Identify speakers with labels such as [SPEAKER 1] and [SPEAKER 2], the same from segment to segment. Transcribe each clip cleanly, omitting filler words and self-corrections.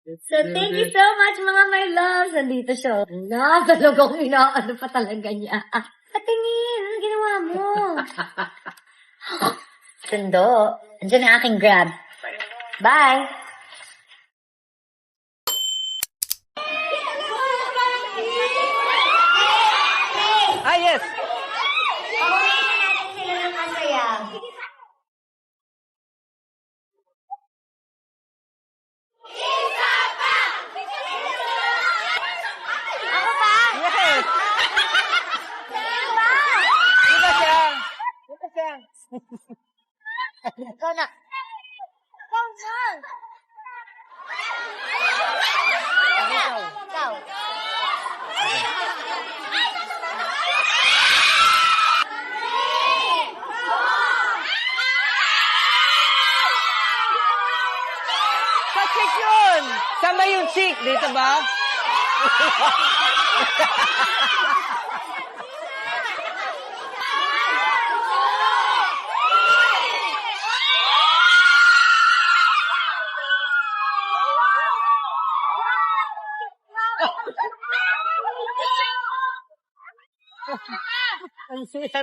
[SPEAKER 1] So, thank you so much, mga my loves. Nandito siya. Wala, talagang inaano pa talaga niya. Patingin, ano ginawa mo? Sundo. Andiyan na aking grab. Bye!
[SPEAKER 2] Ah, yes.
[SPEAKER 1] Okay, natin sila ng masaya. Ako ba?
[SPEAKER 2] Yes.
[SPEAKER 1] Diba?
[SPEAKER 2] Diba siya? Diba siya?
[SPEAKER 1] Ikaw na. Ikaw na. Ikaw.
[SPEAKER 2] Sa chick yun! Saan ba yung chick? Dito ba? Ang sweet.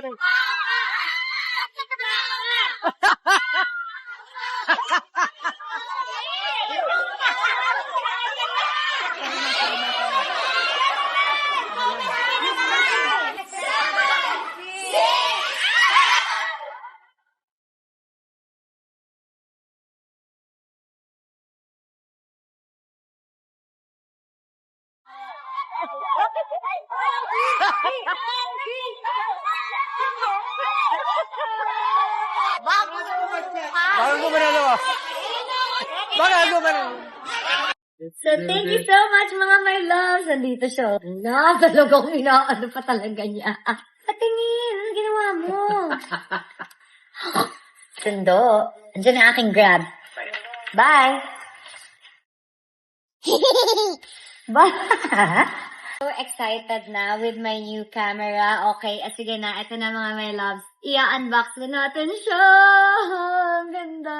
[SPEAKER 2] Bakit mo ba nalawa? Bakit mo ba nalawa?
[SPEAKER 1] So, thank you so much, mga my loves. Nandito siya. Wala, talagang inaano pa talaga niya. Patingin, ano ginawa mo? Sundo. Andiyan na aking grab. Bye! Bye! So excited na with my new camera. Okay, sige na. Ito na, mga my loves. I-unbox na natin siya. Ang ganda.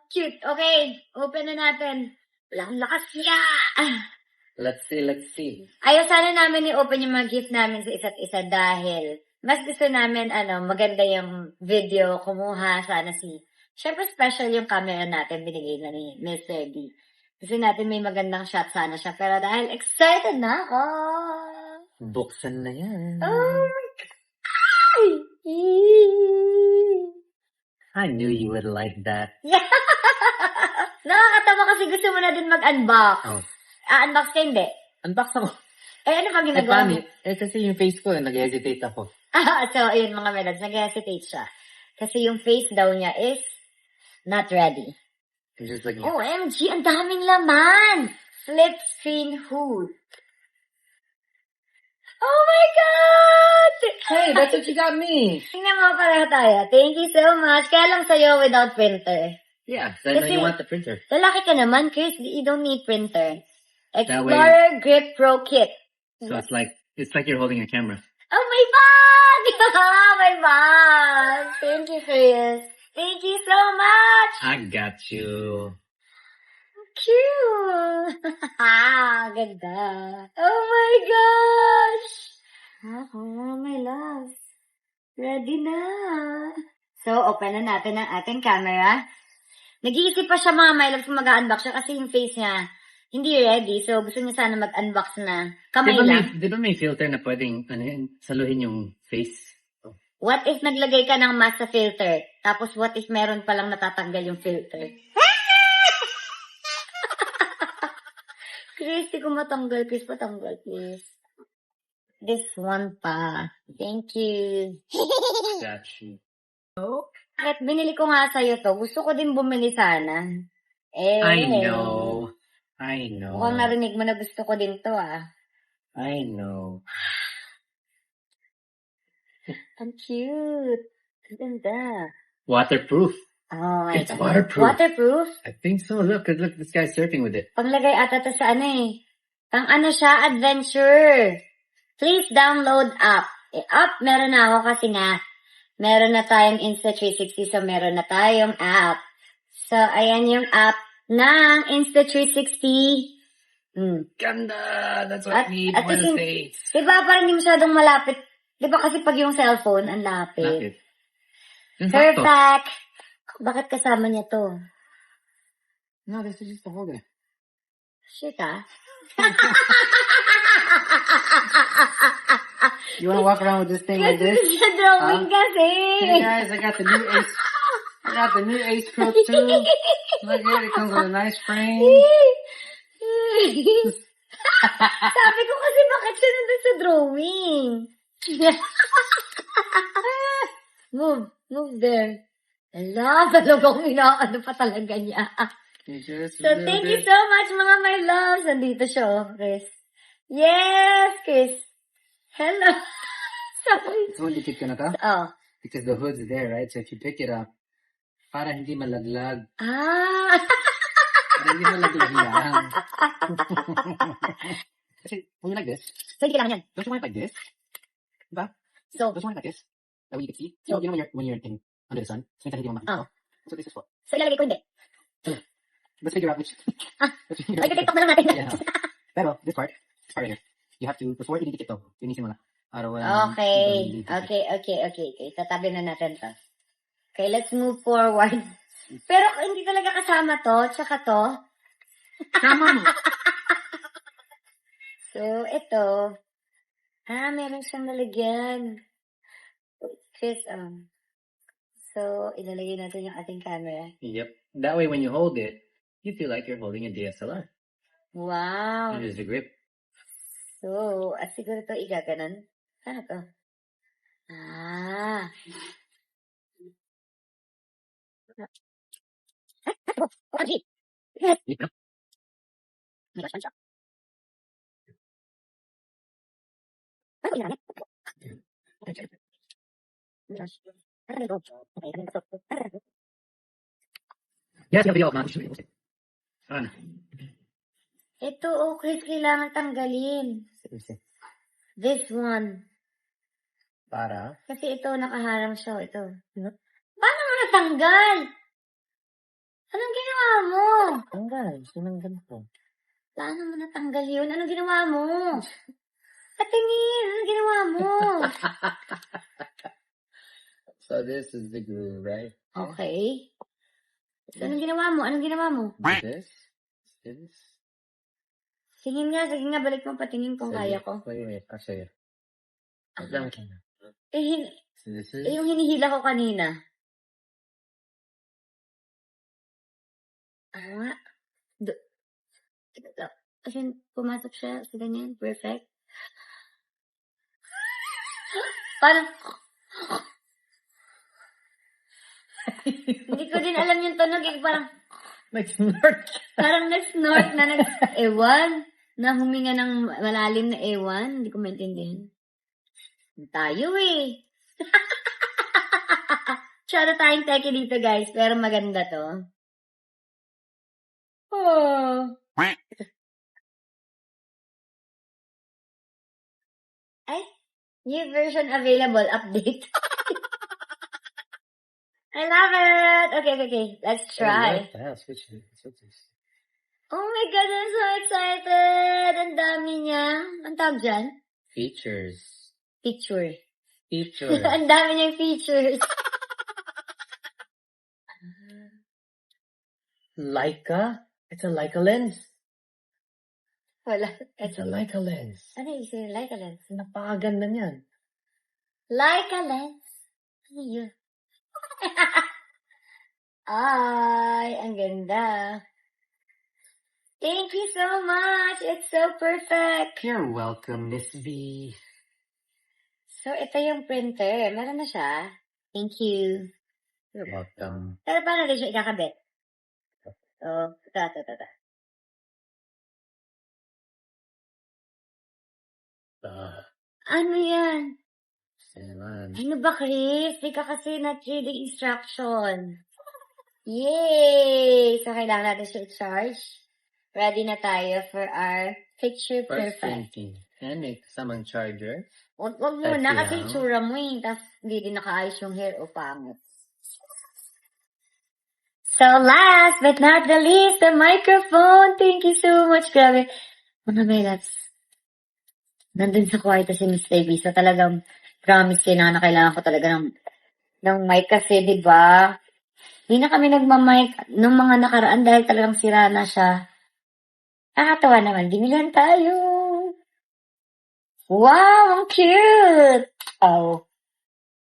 [SPEAKER 1] Cute. Okay, open na natin. Walang lakas niya.
[SPEAKER 2] Let's see.
[SPEAKER 1] Ayaw sana namin i-open yung mga gift namin sa isa't isa dahil mas gusto namin, maganda yung video, kumuha sana syempre special yung camera natin, binigay na ni Mr. D. Gusto natin may magandang shot sana siya, pero dahil excited na ako.
[SPEAKER 2] Buksan na yan.
[SPEAKER 1] Oh my God!
[SPEAKER 2] I knew you would like that.
[SPEAKER 1] Nakakatawa kasi gusto mo na din mag-unbox.
[SPEAKER 2] Oh.
[SPEAKER 1] Unbox ka hindi?
[SPEAKER 2] Unbox ako.
[SPEAKER 1] Ano pa ginagawa mo?
[SPEAKER 2] Kasi yung face ko, nag-hesitate ako.
[SPEAKER 1] So, ayun mga melods, nag-hesitate siya. Kasi yung face daw niya is not ready.
[SPEAKER 2] I'm just like,
[SPEAKER 1] OMG, ang daming laman! Flip screen hood. Oh my God!
[SPEAKER 2] hey, that's what you got me.
[SPEAKER 1] Tingnan mo, pareho tayo. Thank you so much. Kaya lang sa'yo without printer.
[SPEAKER 2] Yeah, so I know
[SPEAKER 1] Kasi-
[SPEAKER 2] you want the printer.
[SPEAKER 1] Lalaki ka naman, Chris. You don't need printer.
[SPEAKER 2] That way-
[SPEAKER 1] Explorer Grip Pro Kit.
[SPEAKER 2] So it's like you're holding a camera.
[SPEAKER 1] Oh, my bag! My bag! Thank you, Chris. Thank you so much!
[SPEAKER 2] I got you.
[SPEAKER 1] Cute! Ganda. Oh my gosh! Ako, my love. Ready na. So, open na natin ang ating camera. Nag-iisip pa siya, mga my loves, kung mag-unbox siya kasi yung face niya hindi ready. So, gusto niya sana mag-unbox na kamay lang.
[SPEAKER 2] Di ba may filter na pwedeng saluhin yung face?
[SPEAKER 1] What if naglagay ka ng mask sa filter? Tapos what if meron palang natatanggal yung filter? Chris, di ko matanggal. Chris, patanggal, please. This one pa. Thank you.
[SPEAKER 2] Got you.
[SPEAKER 1] Kahit binili ko nga sa'yo to, gusto ko din bumili sana.
[SPEAKER 2] I know.
[SPEAKER 1] Mukhang narinig mo na gusto ko din to,
[SPEAKER 2] I know.
[SPEAKER 1] Ang cute. Ang ganda.
[SPEAKER 2] Waterproof.
[SPEAKER 1] Oh my
[SPEAKER 2] It's
[SPEAKER 1] God.
[SPEAKER 2] waterproof.
[SPEAKER 1] Waterproof?
[SPEAKER 2] I think so. Look, this guy's surfing with it.
[SPEAKER 1] Panglagay ata to sa pang siya, adventure. Please download app. App, meron na ako kasi nga, meron na tayong Insta360, so meron na tayong app. So, ayan yung app. ng Insta360.
[SPEAKER 3] Ganda! That's
[SPEAKER 1] At-
[SPEAKER 3] what we need
[SPEAKER 1] at
[SPEAKER 3] for the
[SPEAKER 1] least-
[SPEAKER 3] States.
[SPEAKER 1] Diba parang hindi masyadong malapit? Diba kasi pag yung cellphone, ang lapit.
[SPEAKER 3] Lapit. In fact,
[SPEAKER 1] Perfect! Bakit kasama niya to?
[SPEAKER 3] no, this is just the whole day.
[SPEAKER 1] Shit ah.
[SPEAKER 3] You wanna walk around with this thing like this?
[SPEAKER 1] Sa drawing kasi.
[SPEAKER 3] Hey guys, I got the new Ace. I got the new Ace Pro 2. Look at it, it comes with a nice frame.
[SPEAKER 1] Sabi ko kasi bakit siya nandun sa drawing? Move there. Ala, talagang inaano pa talaga niya.
[SPEAKER 3] Just
[SPEAKER 1] So, thank you so much, mga my loves. Nandito siya, oh, Chris. Yes, Chris. Hello. Sorry.
[SPEAKER 3] So, dikit ka na to?
[SPEAKER 1] Oh.
[SPEAKER 3] Because the hood's there, right? So if you pick it up, para hindi malaglag.
[SPEAKER 1] Ah.
[SPEAKER 3] Para hindi malaglag yan. Kasi, when you like this,
[SPEAKER 1] So, hindi kailangan yan.
[SPEAKER 3] don't you want it like this? Diba?
[SPEAKER 1] So,
[SPEAKER 3] Don't you want it like this? That way you can see? So, you know when you're in, under the sun, minsan hindi mo makita.
[SPEAKER 1] Oh.
[SPEAKER 3] So this is what.
[SPEAKER 1] so ilalagay ko hindi.
[SPEAKER 3] Let's figure out which. Let's figure
[SPEAKER 1] Ay,
[SPEAKER 3] out
[SPEAKER 1] TikTok na lang natin.
[SPEAKER 3] Yeah. Pero, this part right here. You have to, before ididikit to, linisin mo na. Para wala.
[SPEAKER 1] Okay. Okay. Tatabi na natin to. Okay, let's move forward. Pero hindi talaga kasama to, tsaka to.
[SPEAKER 3] Tama mo.
[SPEAKER 1] So, ito. Meron siyang lalagyan. Chris, so, ilalagay natin yung ating camera.
[SPEAKER 3] Yep. That way when you hold it, you feel like you're holding a DSLR.
[SPEAKER 1] Wow.
[SPEAKER 3] Here's the grip.
[SPEAKER 1] So, siguro ito igaganon. Ano to? Okay. Yes.
[SPEAKER 3] Yep.
[SPEAKER 1] Oh my gosh, siya. Ano ko ginamit? Oh my gosh. Ano ko? Okay, ano ko?
[SPEAKER 3] Yes, you have video of man. Ano?
[SPEAKER 1] Ito, Chris, kailangan tanggalin.
[SPEAKER 3] Seriously.
[SPEAKER 1] This one.
[SPEAKER 3] Para?
[SPEAKER 1] Kasi ito, nakaharang siya. Ito. Paano mo natanggal? Anong ginawa mo?
[SPEAKER 3] Tanggal. Sinanggal ko.
[SPEAKER 1] Paano mo natanggal yun? Anong ginawa mo? Patingin! Anong ginawa mo?
[SPEAKER 3] So this is the glue, right?
[SPEAKER 1] Okay. So, anong ginawa mo? Anong ginawa mo?
[SPEAKER 3] This.
[SPEAKER 1] Sige nga, balik mo patingin kung kaya ko.
[SPEAKER 3] Wait, I'll show you. Lang. So this is...
[SPEAKER 1] Yung hinihila ko kanina. Nga. Kasi pumasok siya sa ganyan. Perfect. Parang... Hindi ko din alam yung tunog. Parang...
[SPEAKER 3] Nag-snort.
[SPEAKER 1] Parang nag-snort na ewan. Na huminga ng malalim na ewan. Hindi ko maintindihan. Tayo eh. Tsara tayong teke dito guys. Pero maganda to. Oh. Ay, new version available. Update. I love it. Okay. Let's try.
[SPEAKER 3] Switch this.
[SPEAKER 1] Oh my God, I'm so excited. Ang dami niya. Ang tawag dyan?
[SPEAKER 3] Features.
[SPEAKER 1] Picture.
[SPEAKER 3] Features.
[SPEAKER 1] Ang dami niyang features.
[SPEAKER 3] Leica? It's a Leica lens.
[SPEAKER 1] Wala.
[SPEAKER 3] It's a Leica lens.
[SPEAKER 1] Ano yung isa yung Leica lens?
[SPEAKER 3] Napakaganda niyan.
[SPEAKER 1] Leica lens? Ano yun? Ay, ang ganda. Thank you so much. It's so perfect.
[SPEAKER 3] You're welcome, Miss V.
[SPEAKER 1] So, ito yung printer. Meron na siya. Thank you.
[SPEAKER 3] You're welcome.
[SPEAKER 1] Pero paano din siya ikakabit? So, ito. Ano yan?
[SPEAKER 3] Selan.
[SPEAKER 1] Ano ba, Chris? Di ka kasi na-3D instruction. Yay! So, kailangan natin siya i-charge. Ready na tayo for our picture
[SPEAKER 3] First
[SPEAKER 1] perfect.
[SPEAKER 3] printing. And may kasamang charger.
[SPEAKER 1] Huwag mo
[SPEAKER 3] Type
[SPEAKER 1] na
[SPEAKER 3] lang.
[SPEAKER 1] kasi itsura mo eh. Tapos hindi din nakaayos yung hair o pangit. So last but not the least, the microphone. Thank you so much. Grabe. Mga melats. Nandun sa kwarto si Miss Davy. So talagang promise kailangan ko talaga ng mic kasi, di ba? Hindi na kami nagmamic nung mga nakaraan dahil talagang sira na siya. Nakakatawa naman. Binilan tayo. Wow, ang cute! Oh,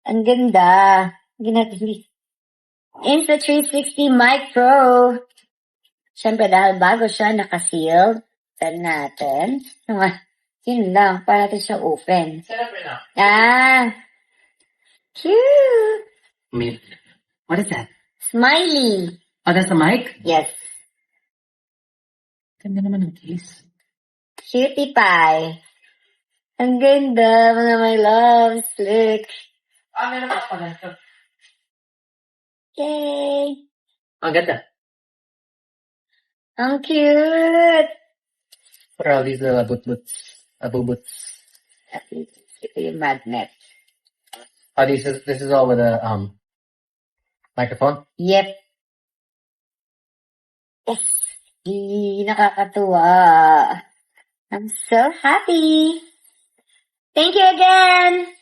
[SPEAKER 1] ang ganda. Ginagawa. Insta360 Mic Pro. Siyempre, dahil bago siya naka-sealed, pen natin. Yun lang, para natin siya open. Cute!
[SPEAKER 3] What is that?
[SPEAKER 1] Smiley.
[SPEAKER 3] Oh, that's the mic?
[SPEAKER 1] Yes.
[SPEAKER 3] Ganda naman ng case.
[SPEAKER 1] Cutie pie. Ang ganda, mga my loves. Look.
[SPEAKER 3] Meron pa pala ito.
[SPEAKER 1] Yay!
[SPEAKER 3] Ang ganda.
[SPEAKER 1] Ang cute!
[SPEAKER 3] What are all these little abubuts?
[SPEAKER 1] Ito yung magnet.
[SPEAKER 3] Oh, this is all with a, microphone?
[SPEAKER 1] Yep. Yes. Nakakatuwa. I'm so happy. Thank you again.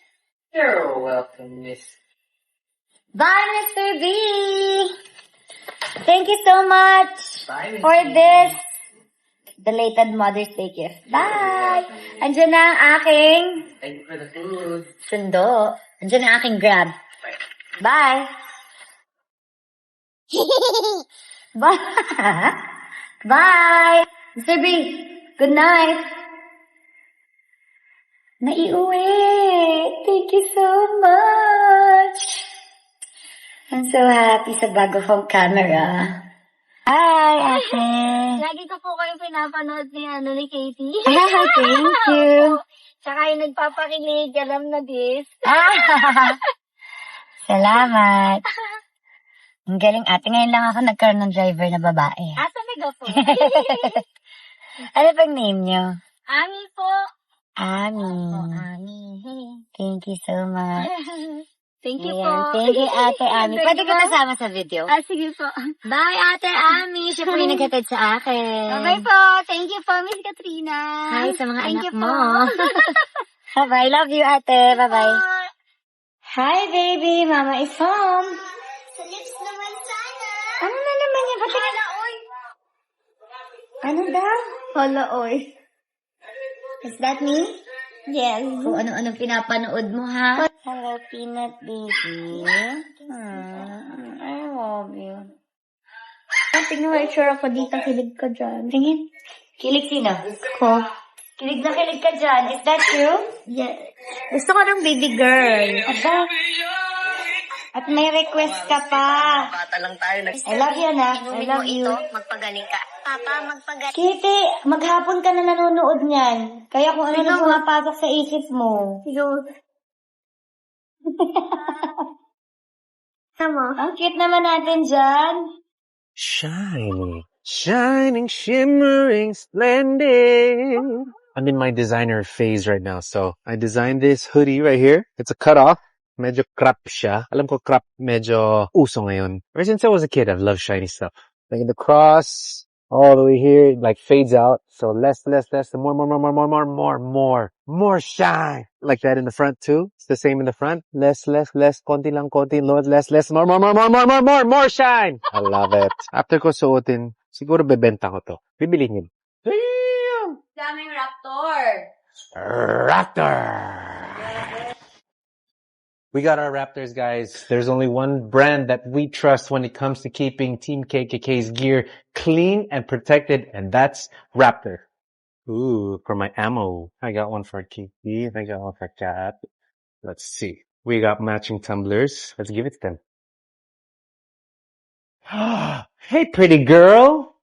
[SPEAKER 3] You're welcome, miss.
[SPEAKER 1] Bye, Mr. B. Thank you so much
[SPEAKER 3] Bye,
[SPEAKER 1] for this belated Mother's Day gift. Bye. Andiyan na ang aking
[SPEAKER 3] Thank you for the food.
[SPEAKER 1] sundo. Andiyan na ang aking grab. Bye. Bye. Bye. Mr. B, good night. Naiuwi. Thank you so much. I'm so happy sa bago kong camera. Hi, ate.
[SPEAKER 4] Lagi ko po kayong pinapanood ni Katie.
[SPEAKER 1] Thank you.
[SPEAKER 4] Tsaka yung nagpapakilig, alam na this.
[SPEAKER 1] Salamat. Ang galing ate. Ngayon lang ako nagkaroon ng driver na babae.
[SPEAKER 4] Talaga po.
[SPEAKER 1] Ano pang name niyo?
[SPEAKER 4] Ami po.
[SPEAKER 1] Ami.
[SPEAKER 4] Ami.
[SPEAKER 1] Thank you so much.
[SPEAKER 4] Thank you
[SPEAKER 1] Ayan.
[SPEAKER 4] po.
[SPEAKER 1] Thank you, ate Ami.
[SPEAKER 4] Thank
[SPEAKER 1] Pwede
[SPEAKER 4] you
[SPEAKER 1] ka
[SPEAKER 4] po.
[SPEAKER 1] kasama sa video?
[SPEAKER 4] Sige po.
[SPEAKER 1] Bye, ate Ami. Siya po yung naghatid sa akin.
[SPEAKER 4] Bye po. Thank you po, Miss Katrina.
[SPEAKER 1] Hi sa mga
[SPEAKER 4] Thank
[SPEAKER 1] anak
[SPEAKER 4] you
[SPEAKER 1] mo.
[SPEAKER 4] po.
[SPEAKER 1] Bye. Love you, ate. Bye-bye. Hi, baby. Mama is home.
[SPEAKER 4] Sa lips naman sana.
[SPEAKER 1] Ano na naman yan?
[SPEAKER 4] Hala, oy.
[SPEAKER 1] Ano daw?
[SPEAKER 4] Hala, oy.
[SPEAKER 1] Is that me?
[SPEAKER 4] Yes.
[SPEAKER 1] Kung ano-ano pinapanood mo, ha? Hello, peanut baby. I love you.
[SPEAKER 4] Tingnan mo yung sure ako dito. Kilig ko dyan.
[SPEAKER 1] Tingin. Kilig sino?
[SPEAKER 4] Ko.
[SPEAKER 1] Kilig na kilig ka dyan. Is that you?
[SPEAKER 4] Yes. Gusto ko ng baby girl.
[SPEAKER 1] Aba. At may request ka pa.
[SPEAKER 2] Bata lang tayo.
[SPEAKER 1] I love you, na. I love you.
[SPEAKER 4] Magpagaling ka. Papa, magpagaling.
[SPEAKER 1] Kitty, maghapon ka na nanonood niyan. Kaya kung ano na pumapasok sa isip mo.
[SPEAKER 4] Siguro. Tama.
[SPEAKER 1] Ang cute naman natin dyan.
[SPEAKER 2] Shining, shining, shimmering, splendid. I'm in my designer phase right now. So I designed this hoodie right here. It's a cutoff. Medyo crop siya. Alam ko crop medyo uso ngayon. Ever since I was a kid, I've loved shiny stuff. Like the cross, all the way here, it like fades out. So less, more shine. Like that in the front too. It's the same in the front. Less, konti lang, less, more shine. I love it. After ko suotin, siguro bebenta ko to. Bibili niyo. Damn!
[SPEAKER 1] Daming raptor.
[SPEAKER 2] Raptor! We got our Raptors, guys. There's only one brand that we trust when it comes to keeping Team KKK's gear clean and protected, and that's Raptor. Ooh, for my ammo. I got one for Kiki, and I got one for Cat. Let's see. We got matching tumblers. Let's give it to them. Hey, pretty girl.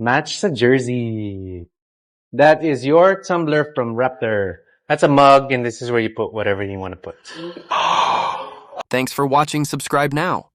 [SPEAKER 2] Match sa jersey. That is your tumbler from Raptor. That's a mug, and this is where you put whatever you want to put.
[SPEAKER 5] Thanks for watching. Subscribe now.